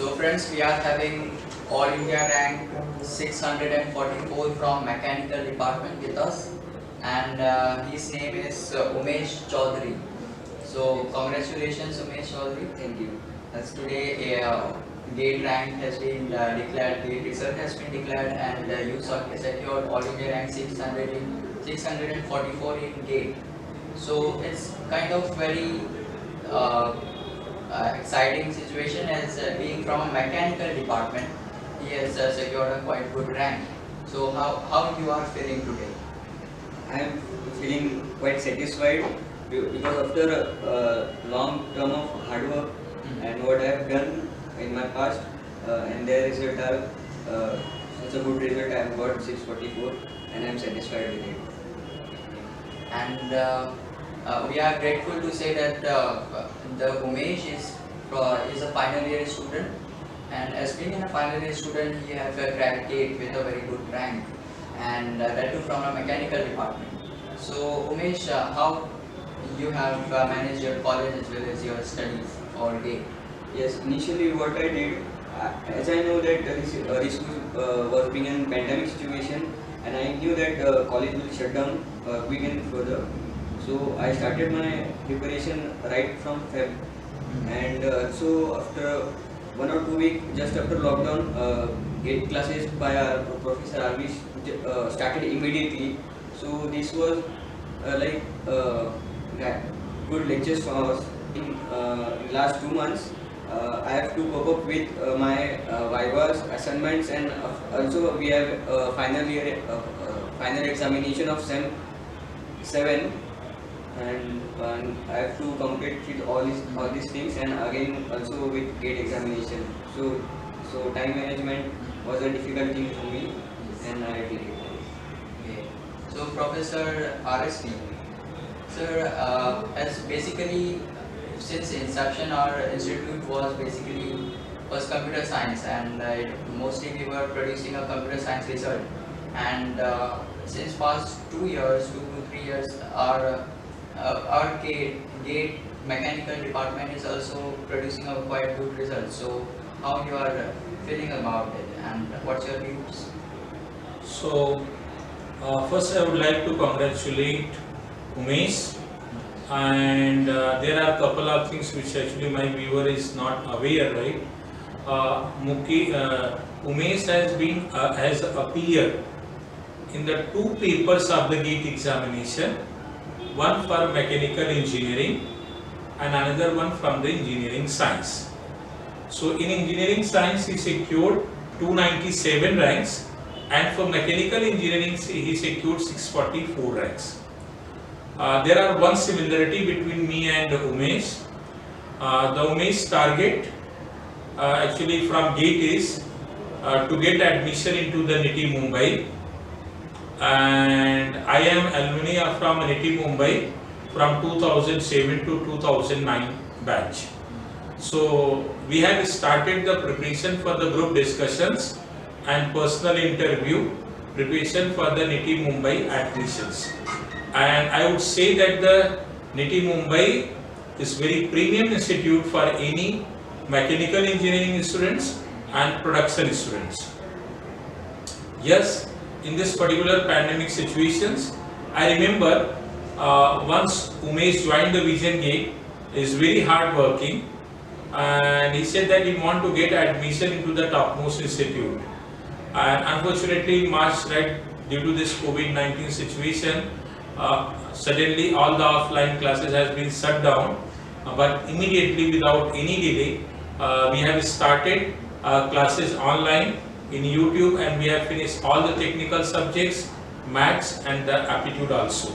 So friends, we are having All India rank 644 from Mechanical Department with us, and his name is Umesh Chaudhary. So congratulations Umesh Chaudhary. Thank you. As today GATE rank has been declared, GATE result has been declared, and you secured All India rank 644 in GATE. So it's kind of very exciting situation as being from a mechanical department. He has secured a quite good rank. So how you are feeling today? I am feeling quite satisfied because after a long term of hard work and what I have done in my past and their result are such a good result. I have got 644 and I am satisfied with it. And we are grateful to say that the Umesh is a final year student, and as being a final year student, he has cracked GATE with a very good rank, and that too from a mechanical department. So Umesh, how you have managed your college as well as your studies for GATE? Yes, initially what I did, as I know that this was being a pandemic situation and I knew that college will shut down quick and further. So I started my preparation right from Feb, and so after 1 or 2 weeks, just after lockdown, GATE classes by our Professor Arvish started immediately. So this was like good lectures for us in last 2 months. I have to cope up with my vivas, assignments, and also we have final year final examination of SEM 7, and I have to complete with all these things, and again also with GATE examination. So time management was a difficult thing for me, and I did it. Okay. So Professor RSV, sir, as basically since inception our institute was basically was computer science, and mostly we were producing a computer science result, and since past 2 years, 2 to 3 years, our GATE mechanical department is also producing a quite good result. So how you are feeling about it, and what's your views? So, first I would like to congratulate Umesh, and there are a couple of things which actually my viewer is not aware, right? Umesh has appeared in the 2 papers of the GATE examination, one for mechanical engineering and another one from the engineering science. So in engineering science he secured 297 ranks, and for mechanical engineering he secured 644 ranks. There are one similarity between me and Umesh. The Umesh target actually from GATE is to get admission into the NITI Mumbai, and I am alumni from NITI Mumbai from 2007 to 2009 batch. So we have started the preparation for the group discussions and personal interview preparation for the NITI Mumbai admissions. And I would say that the NITI Mumbai is very premium institute for any mechanical engineering students and production students. Yes, in this particular pandemic situations, I remember once Umesh joined the Vision GATE, is very hard working, and he said that he want to get admission into the topmost institute. And unfortunately in March, right, due to this COVID-19 situation, suddenly all the offline classes has been shut down, but immediately without any delay we have started classes online in YouTube, and we have finished all the technical subjects, maths and the aptitude also.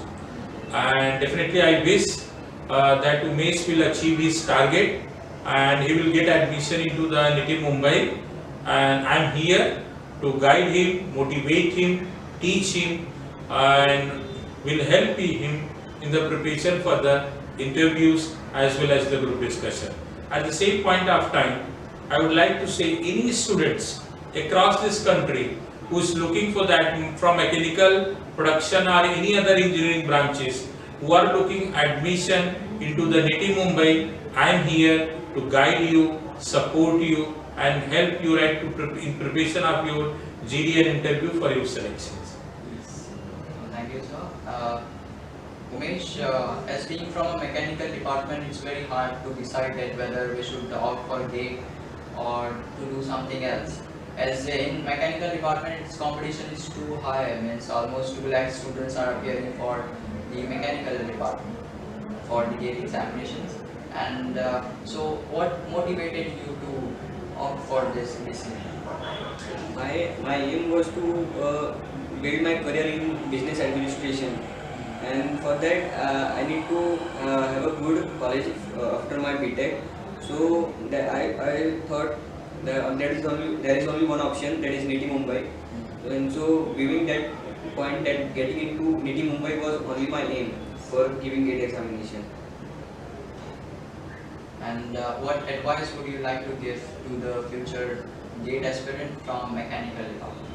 And definitely I wish that Umesh will achieve his target and he will get admission into the NITI Mumbai, and I am here to guide him, motivate him, teach him, and will help him in the preparation for the interviews as well as the group discussion. At the same point of time, I would like to say any students across this country who is looking for that from mechanical, production or any other engineering branches who are looking admission into the NITI Mumbai, I am here to guide you, support you and help you right in preparation of your GD and interview for your selections. Thank you, sir. Umesh, as being from a mechanical department, it's very hard to decide that whether we should opt for GATE or to do something else. As in mechanical department, its competition is too high. Means almost 2 lakh students are appearing for the mechanical department for the GATE examinations. And so, what motivated you to opt for this decision? My aim was to build my career in business administration, and for that I need to have a good college after my BTech. So that I thought that there is only one option, that is NITI Mumbai. And so giving that point that getting into NITI Mumbai was only my aim for giving GATE examination. And what advice would you like to give to the future GATE aspirant from mechanical department?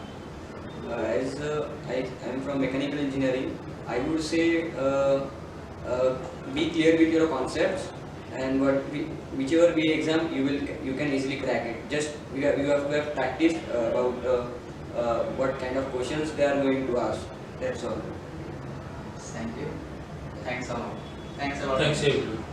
As I am from mechanical engineering, I would say be clear with your concepts, and whichever be exam you can easily crack it. Just you have to have practice about what kind of questions they are going to ask. That's all. Thank you. Thanks a lot. Thanks a lot. Thanks everyone.